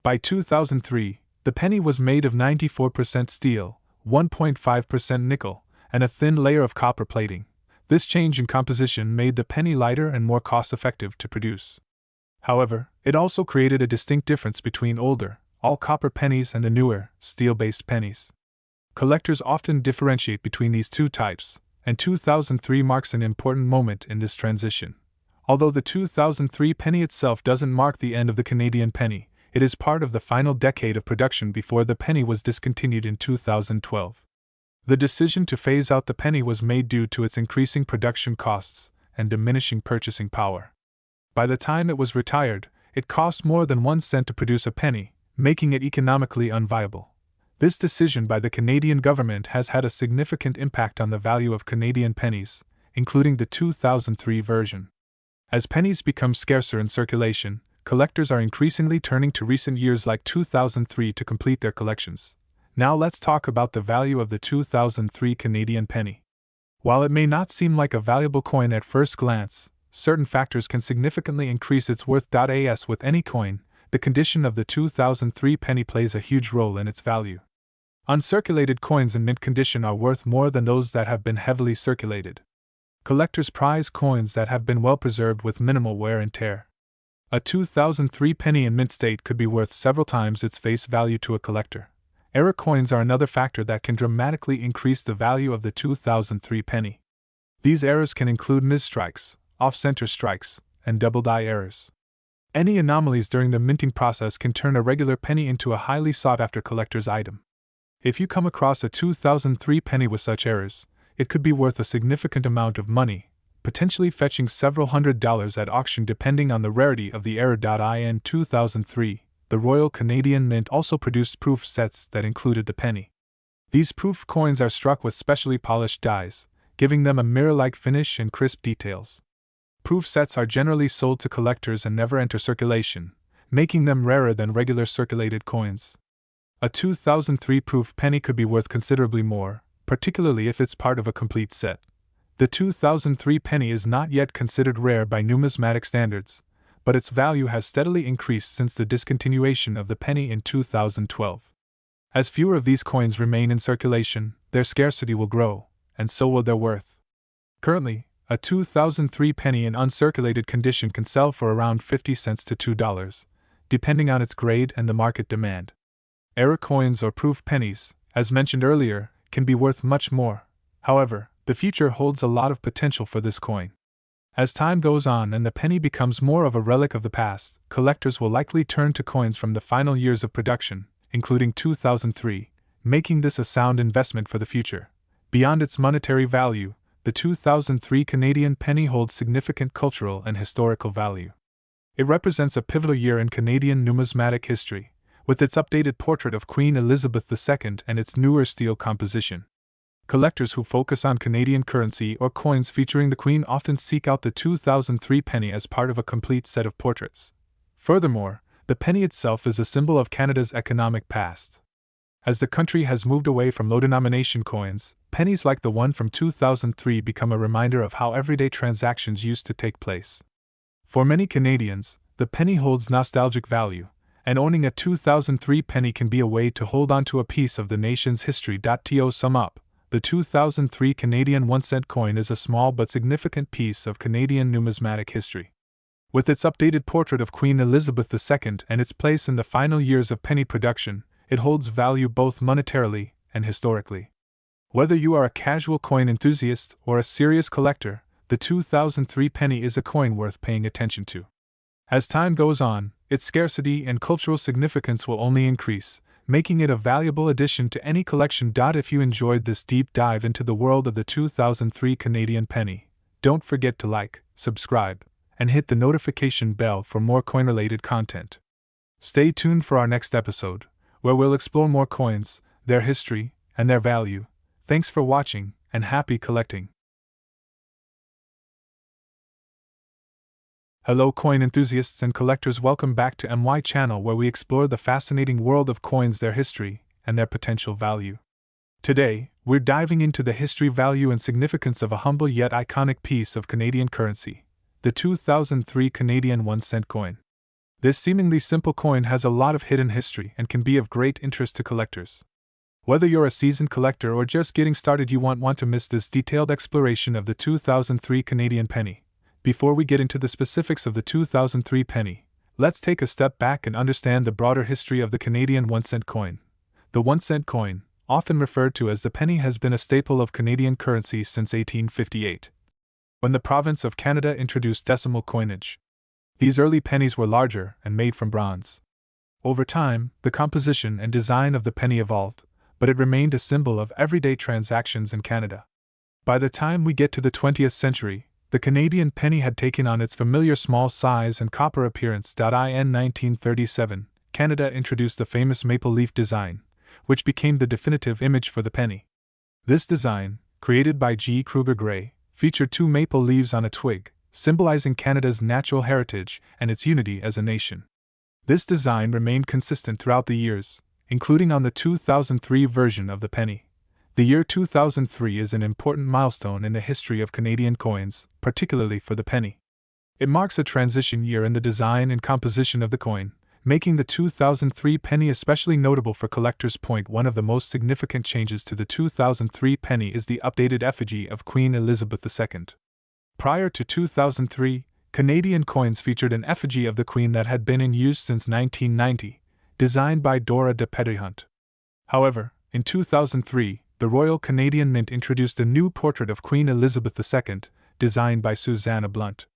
By 2003, the penny was made of 94% steel, 1.5% nickel, and a thin layer of copper plating. This change in composition made the penny lighter and more cost-effective to produce. However, it also created a distinct difference between older, all-copper pennies and the newer, steel-based pennies. Collectors often differentiate between these two types, and 2003 marks an important moment in this transition. Although the 2003 penny itself doesn't mark the end of the Canadian penny, it is part of the final decade of production before the penny was discontinued in 2012. The decision to phase out the penny was made due to its increasing production costs and diminishing purchasing power. By the time it was retired, it cost more than 1 cent to produce a penny, making it economically unviable. This decision by the Canadian government has had a significant impact on the value of Canadian pennies, including the 2003 version. As pennies become scarcer in circulation, collectors are increasingly turning to recent years like 2003 to complete their collections. Now let's talk about the value of the 2003 Canadian penny. While it may not seem like a valuable coin at first glance, certain factors can significantly increase its worth. As with any coin, the condition of the 2003 penny plays a huge role in its value. Uncirculated coins in mint condition are worth more than those that have been heavily circulated. Collectors prize coins that have been well preserved with minimal wear and tear. A 2003 penny in mint state could be worth several times its face value to a collector. Error coins are another factor that can dramatically increase the value of the 2003 penny. These errors can include misstrikes, off-center strikes, and double-die errors. Any anomalies during the minting process can turn a regular penny into a highly sought-after collector's item. If you come across a 2003 penny with such errors, it could be worth a significant amount of money, potentially fetching several $100s at auction depending on the rarity of the error. In 2003, the Royal Canadian Mint also produced proof sets that included the penny. These proof coins are struck with specially polished dies, giving them a mirror-like finish and crisp details. Proof sets are generally sold to collectors and never enter circulation, making them rarer than regular circulated coins. A 2003 proof penny could be worth considerably more, particularly if it's part of a complete set. The 2003 penny is not yet considered rare by numismatic standards, but its value has steadily increased since the discontinuation of the penny in 2012. As fewer of these coins remain in circulation, their scarcity will grow, and so will their worth. Currently, a 2003 penny in uncirculated condition can sell for around 50 cents to $2, depending on its grade and the market demand. Error coins or proof pennies, as mentioned earlier, can be worth much more. However, the future holds a lot of potential for this coin. As time goes on and the penny becomes more of a relic of the past, collectors will likely turn to coins from the final years of production, including 2003, making this a sound investment for the future. Beyond its monetary value, the 2003 Canadian penny holds significant cultural and historical value. It represents a pivotal year in Canadian numismatic history, with its updated portrait of Queen Elizabeth II and its newer steel composition. Collectors who focus on Canadian currency or coins featuring the Queen often seek out the 2003 penny as part of a complete set of portraits. Furthermore, the penny itself is a symbol of Canada's economic past. As the country has moved away from low-denomination coins, pennies like the one from 2003 become a reminder of how everyday transactions used to take place. For many Canadians, the penny holds nostalgic value, and owning a 2003 penny can be a way to hold on to a piece of the nation's history. To sum up, the 2003 Canadian 1-cent coin is a small but significant piece of Canadian numismatic history. With its updated portrait of Queen Elizabeth II and its place in the final years of penny production, it holds value both monetarily and historically. Whether you are a casual coin enthusiast or a serious collector, the 2003 penny is a coin worth paying attention to. As time goes on, its scarcity and cultural significance will only increase, making it a valuable addition to any collection. If you enjoyed this deep dive into the world of the 2003 Canadian penny, don't forget to like, subscribe, and hit the notification bell for more coin-related content. Stay tuned for our next episode, where we'll explore more coins, their history, and their value. Thanks for watching, and happy collecting! Hello coin enthusiasts and collectors, welcome back to MY channel where we explore the fascinating world of coins, their history, and their potential value. Today, we're diving into the history, value, and significance of a humble yet iconic piece of Canadian currency, the 2003 Canadian 1-cent coin. This seemingly simple coin has a lot of hidden history and can be of great interest to collectors. Whether you're a seasoned collector or just getting started, you won't want to miss this detailed exploration of the 2003 Canadian penny. Before we get into the specifics of the 2003 penny, let's take a step back and understand the broader history of the Canadian 1-cent coin. The 1-cent coin, often referred to as the penny, has been a staple of Canadian currency since 1858, when the province of Canada introduced decimal coinage. These early pennies were larger and made from bronze. Over time, the composition and design of the penny evolved, but it remained a symbol of everyday transactions in Canada. By the time we get to the 20th century, the Canadian penny had taken on its familiar small size and copper appearance. In 1937, Canada introduced the famous maple leaf design, which became the definitive image for the penny. This design, created by G. Kruger Gray, featured two maple leaves on a twig, symbolizing Canada's natural heritage and its unity as a nation. This design remained consistent throughout the years, including on the 2003 version of the penny. The year 2003 is an important milestone in the history of Canadian coins, particularly for the penny. It marks a transition year in the design and composition of the coin, making the 2003 penny especially notable for collectors. One of the most significant changes to the 2003 penny is the updated effigy of Queen Elizabeth II. Prior to 2003, Canadian coins featured an effigy of the Queen that had been in use since 1990, designed by Dora de Petithunt. However, in 2003, the Royal Canadian Mint introduced a new portrait of Queen Elizabeth II, designed by Susanna Blunt.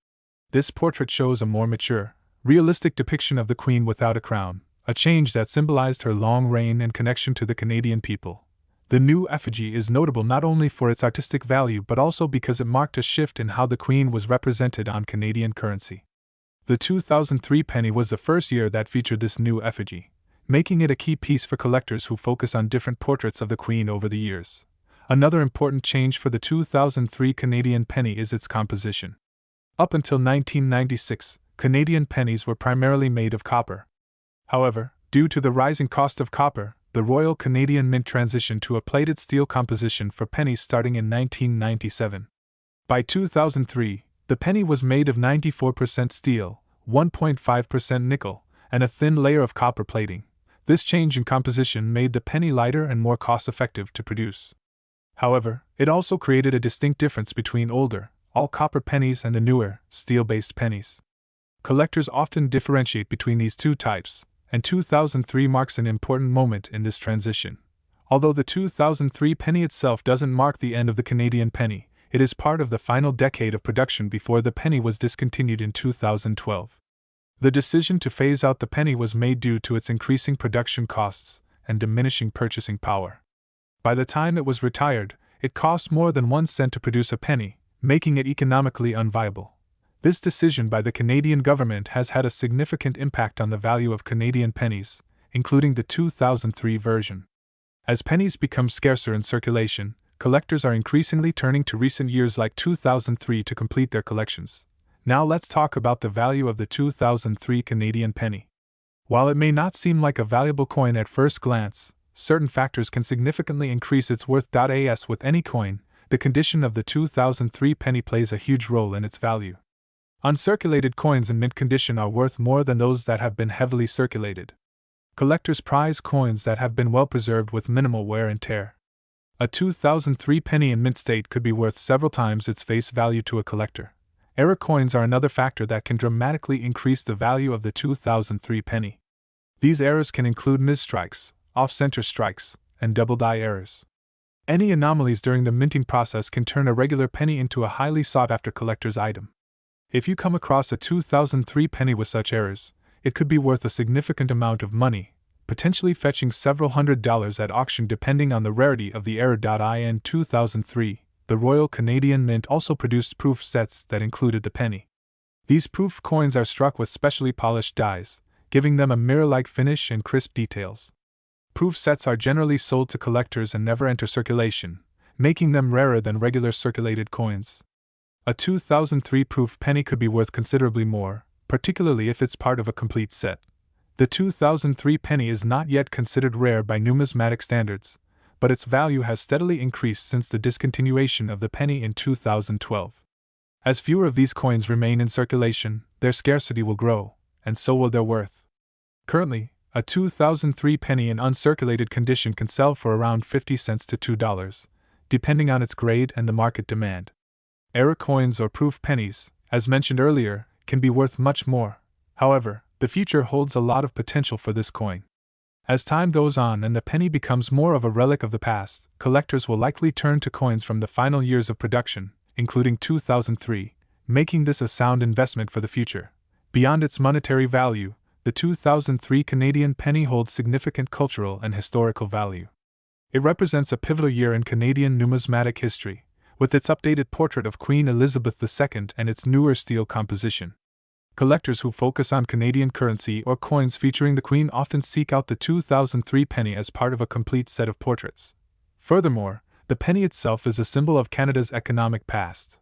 This portrait shows a more mature, realistic depiction of the Queen without a crown, a change that symbolized her long reign and connection to the Canadian people. The new effigy is notable not only for its artistic value but also because it marked a shift in how the Queen was represented on Canadian currency. The 2003 penny was the first year that featured this new effigy, making it a key piece for collectors who focus on different portraits of the Queen over the years. Another important change for the 2003 Canadian penny is its composition. Up until 1996, Canadian pennies were primarily made of copper. However, due to the rising cost of copper, the Royal Canadian Mint transitioned to a plated steel composition for pennies starting in 1997. By 2003, the penny was made of 94% steel, 1.5% nickel, and a thin layer of copper plating. This change in composition made the penny lighter and more cost-effective to produce. However, it also created a distinct difference between older, all-copper pennies and the newer, steel-based pennies. Collectors often differentiate between these two types, and 2003 marks an important moment in this transition. Although the 2003 penny itself doesn't mark the end of the Canadian penny, it is part of the final decade of production before the penny was discontinued in 2012. The decision to phase out the penny was made due to its increasing production costs and diminishing purchasing power. By the time it was retired, it cost more than 1 cent to produce a penny, making it economically unviable. This decision by the Canadian government has had a significant impact on the value of Canadian pennies, including the 2003 version. As pennies become scarcer in circulation, collectors are increasingly turning to recent years like 2003 to complete their collections. Now let's talk about the value of the 2003 Canadian penny. While it may not seem like a valuable coin at first glance, certain factors can significantly increase its worth. As with any coin, the condition of the 2003 penny plays a huge role in its value. Uncirculated coins in mint condition are worth more than those that have been heavily circulated. Collectors prize coins that have been well preserved with minimal wear and tear. A 2003 penny in mint state could be worth several times its face value to a collector. Error coins are another factor that can dramatically increase the value of the 2003 penny. These errors can include misstrikes, off-center strikes, and double-die errors. Any anomalies during the minting process can turn a regular penny into a highly sought-after collector's item. If you come across a 2003 penny with such errors, it could be worth a significant amount of money, potentially fetching several $100s at auction depending on the rarity of the error. In 2003, the Royal Canadian Mint also produced proof sets that included the penny. These proof coins are struck with specially polished dies, giving them a mirror-like finish and crisp details. Proof sets are generally sold to collectors and never enter circulation, making them rarer than regular circulated coins. A 2003 proof penny could be worth considerably more, particularly if it's part of a complete set. The 2003 penny is not yet considered rare by numismatic standards, but its value has steadily increased since the discontinuation of the penny in 2012. As fewer of these coins remain in circulation, their scarcity will grow, and so will their worth. Currently, a 2003 penny in uncirculated condition can sell for around 50 cents to $2, depending on its grade and the market demand. Error coins or proof pennies, as mentioned earlier, can be worth much more. However, the future holds a lot of potential for this coin. As time goes on and the penny becomes more of a relic of the past, collectors will likely turn to coins from the final years of production, including 2003, making this a sound investment for the future. Beyond its monetary value, the 2003 Canadian penny holds significant cultural and historical value. It represents a pivotal year in Canadian numismatic history, with its updated portrait of Queen Elizabeth II and its newer steel composition. Collectors who focus on Canadian currency or coins featuring the Queen often seek out the 2003 penny as part of a complete set of portraits. Furthermore, the penny itself is a symbol of Canada's economic past.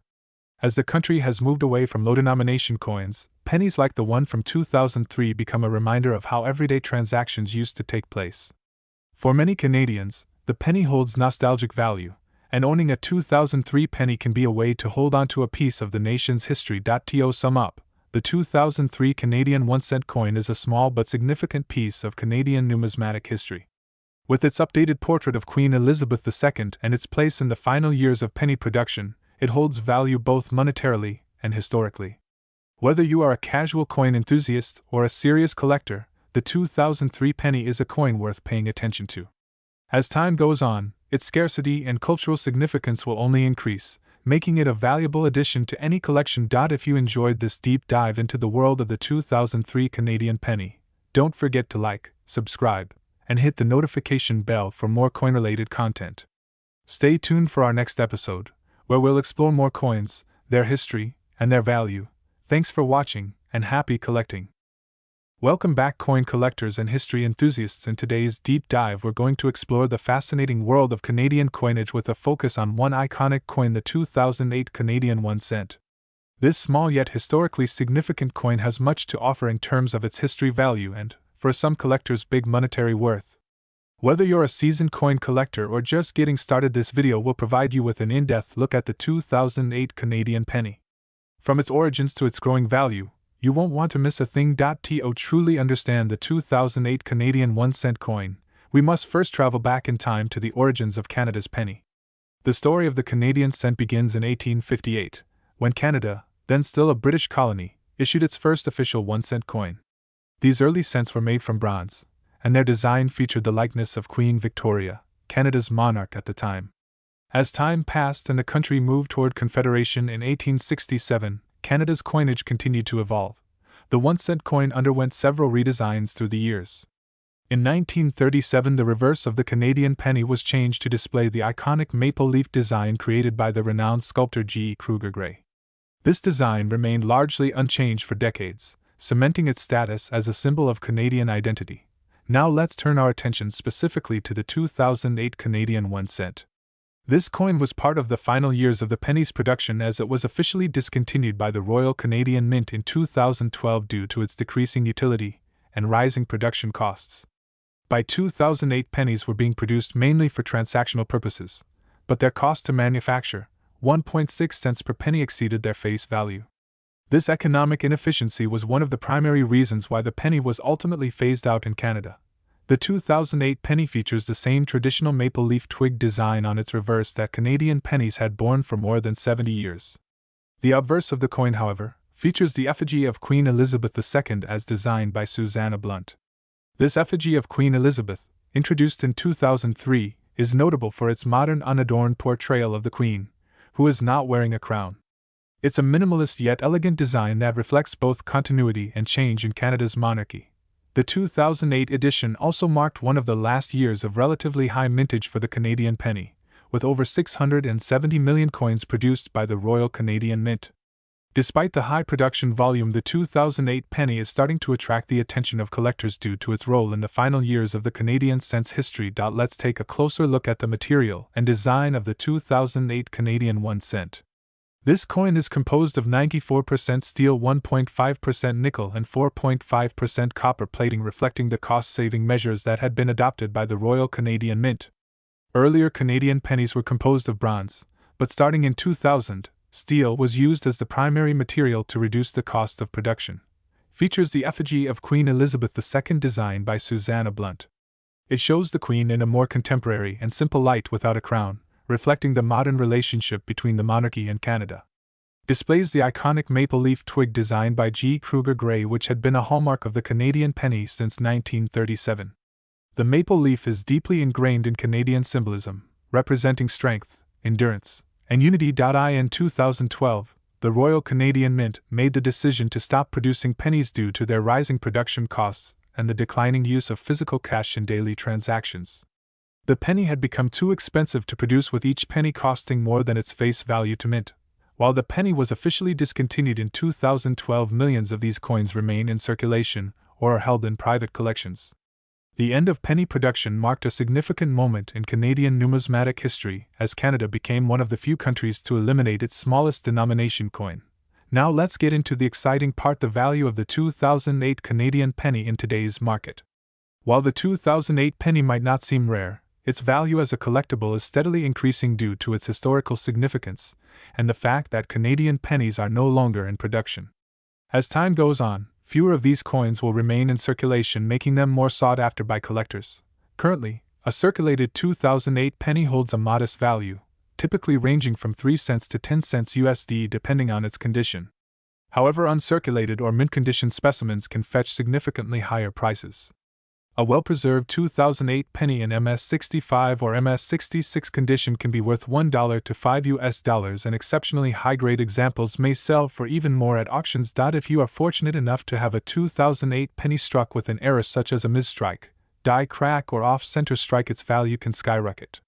As the country has moved away from low-denomination coins, pennies like the one from 2003 become a reminder of how everyday transactions used to take place. For many Canadians, the penny holds nostalgic value, and owning a 2003 penny can be a way to hold on to a piece of the nation's history. To sum up, the 2003 Canadian 1-cent coin is a small but significant piece of Canadian numismatic history. With its updated portrait of Queen Elizabeth II and its place in the final years of penny production, it holds value both monetarily and historically. Whether you are a casual coin enthusiast or a serious collector, the 2003 penny is a coin worth paying attention to. As time goes on, its scarcity and cultural significance will only increase, making it a valuable addition to any collection. If you enjoyed this deep dive into the world of the 2003 Canadian penny, don't forget to like, subscribe, and hit the notification bell for more coin-related content. Stay tuned for our next episode, where we'll explore more coins, their history, and their value. Thanks for watching, and happy collecting! Welcome back, coin collectors and history enthusiasts. In today's deep dive, we're going to explore the fascinating world of Canadian coinage with a focus on one iconic coin, the 2008 Canadian 1 cent. This small yet historically significant coin has much to offer in terms of its history, value, and, for some collectors, big monetary worth. Whether you're a seasoned coin collector or just getting started, this video will provide you with an in-depth look at the 2008 Canadian penny. From its origins to its growing value, you won't want to miss a thing. To truly understand the 2008 Canadian 1 cent coin, we must first travel back in time to the origins of Canada's penny. The story of the Canadian cent begins in 1858, when Canada, then still a British colony, issued its first official 1 cent coin. These early cents were made from bronze, and their design featured the likeness of Queen Victoria, Canada's monarch at the time. As time passed and the country moved toward Confederation in 1867, Canada's coinage continued to evolve. The 1 cent coin underwent several redesigns through the years. In 1937, the reverse of the Canadian penny was changed to display the iconic maple leaf design created by the renowned sculptor G. Kruger Gray. This design remained largely unchanged for decades, cementing its status as a symbol of Canadian identity. Now let's turn our attention specifically to the 2008 Canadian 1 cent. This coin was part of the final years of the penny's production, as it was officially discontinued by the Royal Canadian Mint in 2012 due to its decreasing utility and rising production costs. By 2008, pennies were being produced mainly for transactional purposes, but their cost to manufacture, 1.6 cents per penny, exceeded their face value. This economic inefficiency was one of the primary reasons why the penny was ultimately phased out in Canada. The 2008 penny features the same traditional maple leaf twig design on its reverse that Canadian pennies had borne for more than 70 years. The obverse of the coin, however, features the effigy of Queen Elizabeth II as designed by Susanna Blunt. This effigy of Queen Elizabeth, introduced in 2003, is notable for its modern unadorned portrayal of the Queen, who is not wearing a crown. It's a minimalist yet elegant design that reflects both continuity and change in Canada's monarchy. The 2008 edition also marked one of the last years of relatively high mintage for the Canadian penny, with over 670 million coins produced by the Royal Canadian Mint. Despite the high production volume, the 2008 penny is starting to attract the attention of collectors due to its role in the final years of the Canadian cent's history. Let's take a closer look at the material and design of the 2008 Canadian 1 cent. This coin is composed of 94% steel, 1.5% nickel, and 4.5% copper plating, reflecting the cost-saving measures that had been adopted by the Royal Canadian Mint. Earlier Canadian pennies were composed of bronze, but starting in 2000, steel was used as the primary material to reduce the cost of production. Features the effigy of Queen Elizabeth II designed by Susanna Blunt. It shows the Queen in a more contemporary and simple light without a crown, reflecting the modern relationship between the monarchy and Canada. Displays the iconic maple leaf twig designed by G. Kruger Gray, which had been a hallmark of the Canadian penny since 1937. The maple leaf is deeply ingrained in Canadian symbolism, representing strength, endurance, and unity. In 2012, the Royal Canadian Mint made the decision to stop producing pennies due to their rising production costs and the declining use of physical cash in daily transactions. The penny had become too expensive to produce, with each penny costing more than its face value to mint. While the penny was officially discontinued in 2012, millions of these coins remain in circulation or are held in private collections. The end of penny production marked a significant moment in Canadian numismatic history, as Canada became one of the few countries to eliminate its smallest denomination coin. Now let's get into the exciting part: the value of the 2008 Canadian penny in today's market. While the 2008 penny might not seem rare, its value as a collectible is steadily increasing due to its historical significance and the fact that Canadian pennies are no longer in production. As time goes on, fewer of these coins will remain in circulation, making them more sought after by collectors. Currently, a circulated 2008 penny holds a modest value, typically ranging from 3 cents to 10 cents USD depending on its condition. However, uncirculated or mint-condition specimens can fetch significantly higher prices. A well-preserved 2008 penny in MS65 or MS66 condition can be worth $1 to $5 and exceptionally high-grade examples may sell for even more at auctions. If you are fortunate enough to have a 2008 penny struck with an error such as a misstrike, die crack, or off-center strike, its value can skyrocket.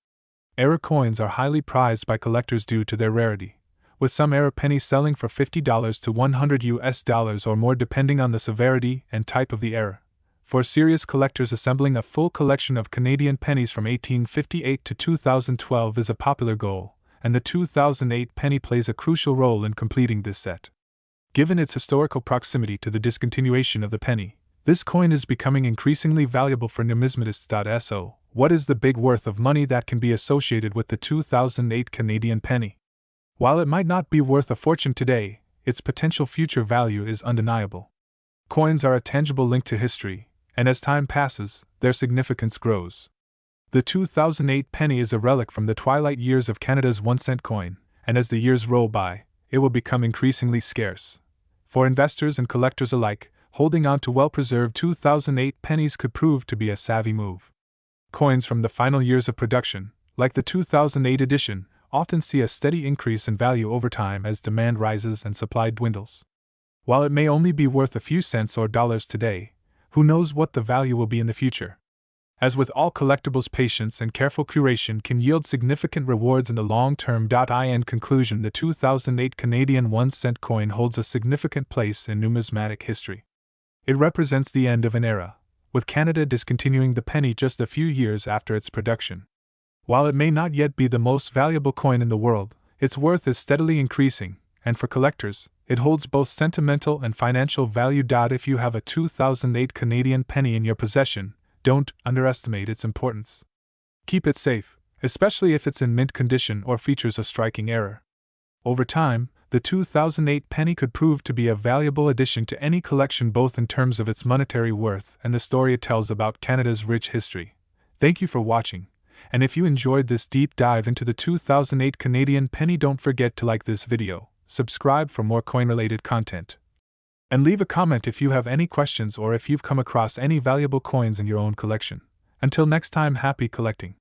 Error coins are highly prized by collectors due to their rarity, with some error pennies selling for $50 to $100 or more depending on the severity and type of the error. For serious collectors, assembling a full collection of Canadian pennies from 1858 to 2012 is a popular goal, and the 2008 penny plays a crucial role in completing this set. Given its historical proximity to the discontinuation of the penny, this coin is becoming increasingly valuable for numismatists. So, what is the big worth of money that can be associated with the 2008 Canadian penny? While it might not be worth a fortune today, its potential future value is undeniable. Coins are a tangible link to history, and as time passes, their significance grows. The 2008 penny is a relic from the twilight years of Canada's 1-cent coin, and as the years roll by, it will become increasingly scarce. For investors and collectors alike, holding on to well-preserved 2008 pennies could prove to be a savvy move. Coins from the final years of production, like the 2008 edition, often see a steady increase in value over time as demand rises and supply dwindles. While it may only be worth a few cents or dollars today, who knows what the value will be in the future? As with all collectibles, patience and careful curation can yield significant rewards in the long term. In conclusion, the 2008 Canadian 1-cent coin holds a significant place in numismatic history. It represents the end of an era, with Canada discontinuing the penny just a few years after its production. While it may not yet be the most valuable coin in the world, its worth is steadily increasing, and for collectors, it holds both sentimental and financial value. If you have a 2008 Canadian penny in your possession, don't underestimate its importance. Keep it safe, especially if it's in mint condition or features a striking error. Over time, the 2008 penny could prove to be a valuable addition to any collection, both in terms of its monetary worth and the story it tells about Canada's rich history. Thank you for watching, and if you enjoyed this deep dive into the 2008 Canadian penny, don't forget to like this video, subscribe for more coin-related content, and leave a comment if you have any questions or if you've come across any valuable coins in your own collection. Until next time, happy collecting.